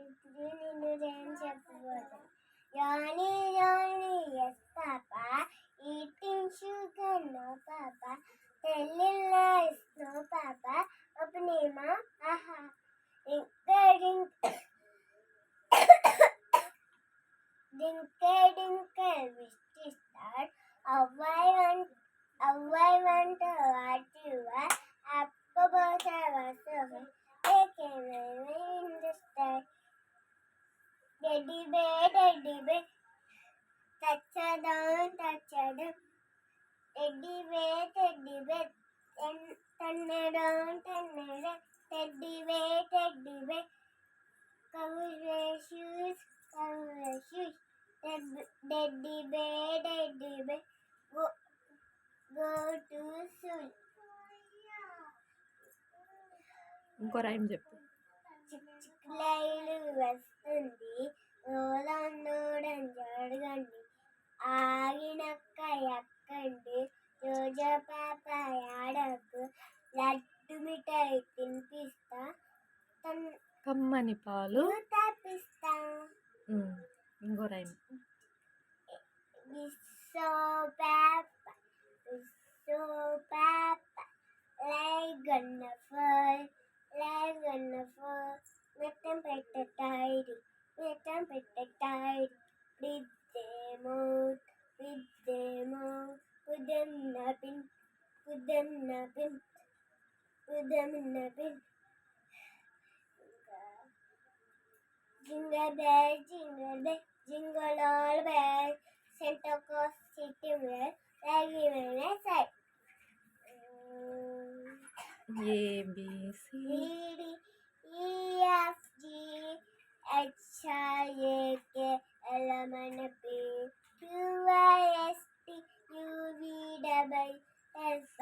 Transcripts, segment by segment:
ఇప్పుడు నేను చెప్పబోతాను. Johnny, Johnny, yes, Papa. Eating sugar, no, Papa. Telling lies, no, Papa. Opening my aha. Dinkle, dinkle, which is that? How I want to what you are. Apple butter was over. They came in the sky. Teddy bear, touch her down. Teddy bear, turn her down. Teddy bear, cover your shoes. Teddy bear, go to school. ఇంకో rhyme చెప్పు. చిక్కులైలు వస్తుంది, రోలండోడని ఆగినక్క ఎక్కండి, రోజా పాప ఆడకు, లడ్డు మిఠాయి తినిపిస్తా, కమ్మని పాలు తప్పిస్తా. ఇంకో rhyme. So పాప like gonna fall. Metam petta tidy. With them out. Put them in the bin. Jingle bell, jingle all bells. Santa Claus sitting there, like even a side. ABC EFG HIJK LMNP QRST UVWXYZ.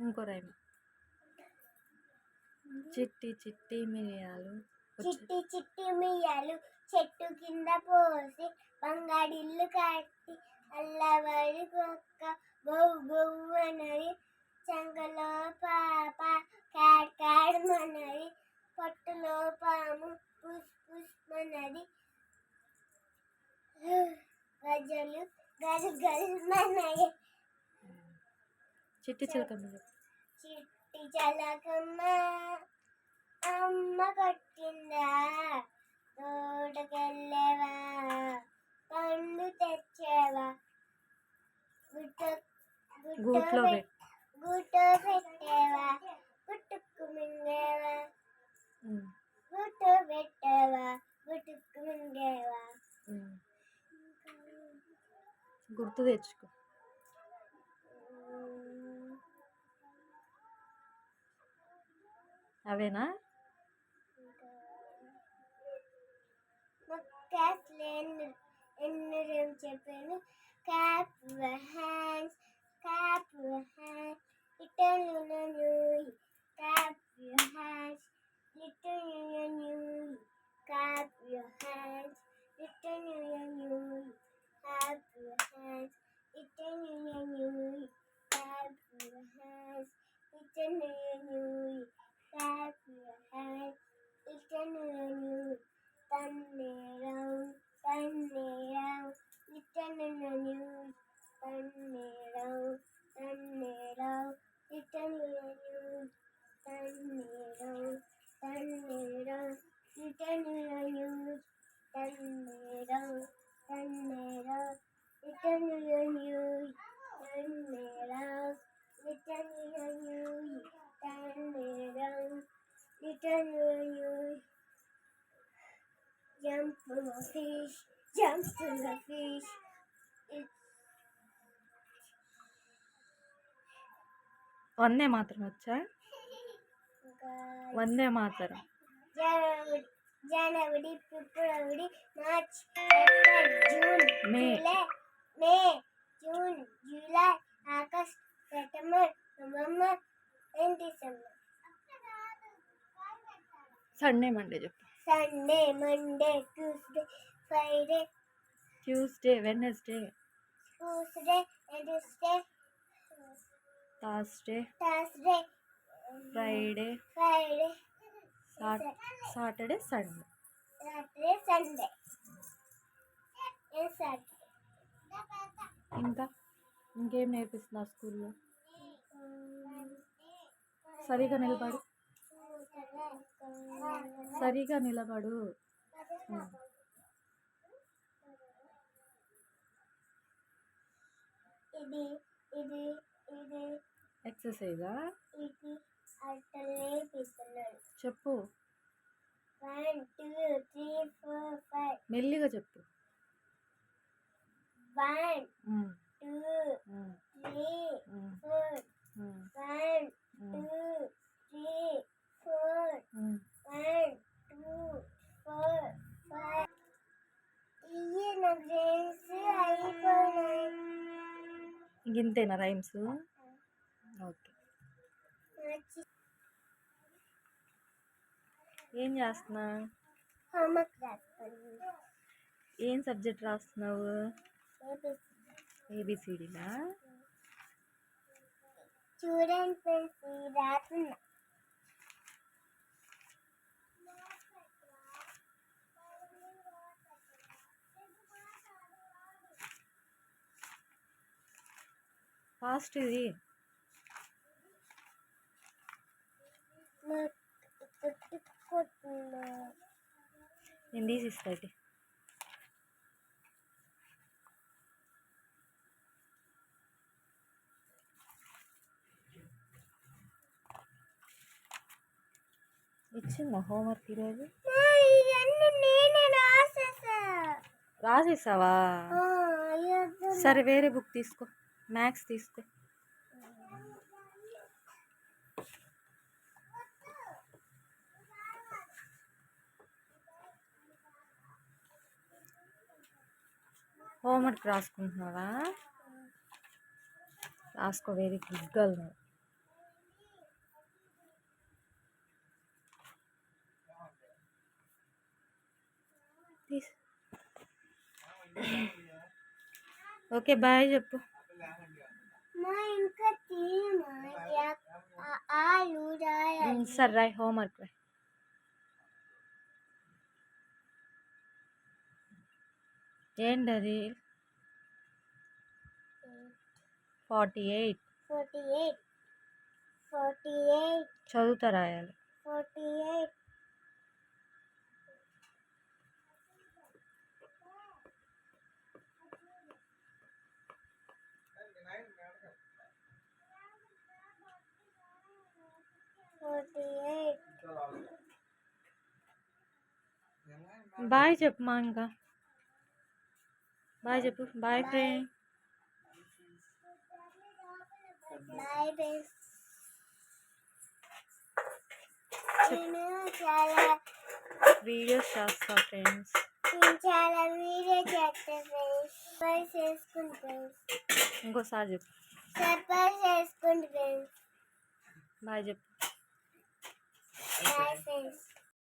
ఇంకో rhyme. చిట్టి మిరియాలు చెట్టు కింద పోసి బంగాడిల్లు కట్టి అల్లవాడి కుక్క గౌ అన్నది, చెంగలో పాప కాడమన్నది, పొట్టులో పాము పుష్మన్నది, గజలు గజమన్నది. చిట్టి చిలకమ్మ అమ్మ కొట్టిందా, తోటకెళ్ళేవా, పండు తెచ్చేవా, గూట్లో పెట్టేవా, గుట్టుకు మింగేవా, గుట్టు పెట్టేవా, గుట్టుకు మింగేవా. గుర్తు తెచ్చుకో. అవేనా? ఎన్ని చెప్పాను. Clap your hands, little new. Clap your hands, little new. Clap your hands, little new. Clap your hands, little new. Clap your hands, little new. Clap your hands, little new. Turn around, little new. Turn around, little new. Turn around, little new. Turn around, little new. Turn around, little new. Turn around, little new. Jump to the fish. Vande Mataram వచ్చా? Vande Mataram. January, February, March, April, June, May, June, July, August, September, November, December. Sunday Monday చెప్పు. Sunday, Monday, Tuesday, Friday, Tuesday, Wednesday, Tuesday, Wednesday, Thursday, Friday, Friday, Saturday, Sunday. Saturday, Sunday. Yes, Saturday. ఇంకా ఇంకేం నేర్పిస్తున్నారు స్కూల్లో? సరిగా నిలబడు, సరిగా నిలబడు. ఇది ఇది ఇది ఎక్సర్సైజా? ఇది అట్టలే పిస్తున్నాడు. చెప్పు, 1 2 3 4 5. మెల్లిగా చెప్పు. 1 ఉమ్, 2 ఉమ్, 3 ఉమ్, 4. ఉమ్, 1 ఉమ్, 2 3 4. ఉమ్. 1 2 4 5. ఇయ్యి నా గ్రేస్ అయిపోయినాయి. ఇంతేనా రైమ్స్? ఓకే. ఏం చేస్తున్నా? హోంవర్క్ రాసుకోండి. ఏం సబ్జెక్ట్ రాస్తున్నావు? ఏబిసిడీలా? చూడండి ఫ్రెండ్స్, ఈ రాస్తున్నా. ఫాస్ట్ ఇది. కొట్టుకుంటున్నా. నేను తీసిస్తా ఇది. ఇచ్చిందా హోంవర్క్ ఈరోజు? ఇవన్నీ నేనే రాసేసా. రాసేసావా? సరే వేరే బుక్ తీసుకో, మ్యాథ్స్ తీసుకో. హోంవర్క్ రాసుకుంటున్నావా? రాసుకో, వెరీ గుడ్ గర్ల్ నువ్వు. ఓకే, బాయ్ చెప్పు. మా ఇంకా ఆలు రాయాలి. సరే రాయ్, హోంవర్క్ రాయ్. ఏంటది? 48. 48 48 చదువుతా రాయాలి. 48 48. బాయ్ చెప్పు మా, ఇంకా బాయ్ చెప్పు. Bye friend. Bye friends. నేను చాలా వీడియోస్ చేస్తా ఫ్రెండ్స్. వీడియో చేస్తా ఫ్రెండ్స్. సర్ప్రైజ్ చేసుకోండి ఫ్రెండ్స్. ఇంకోసారి చెప్పు. సర్ప్రైజ్ చేసుకోండి ఫ్రెండ్స్. బాయ్ చెప్పు. Bye friends.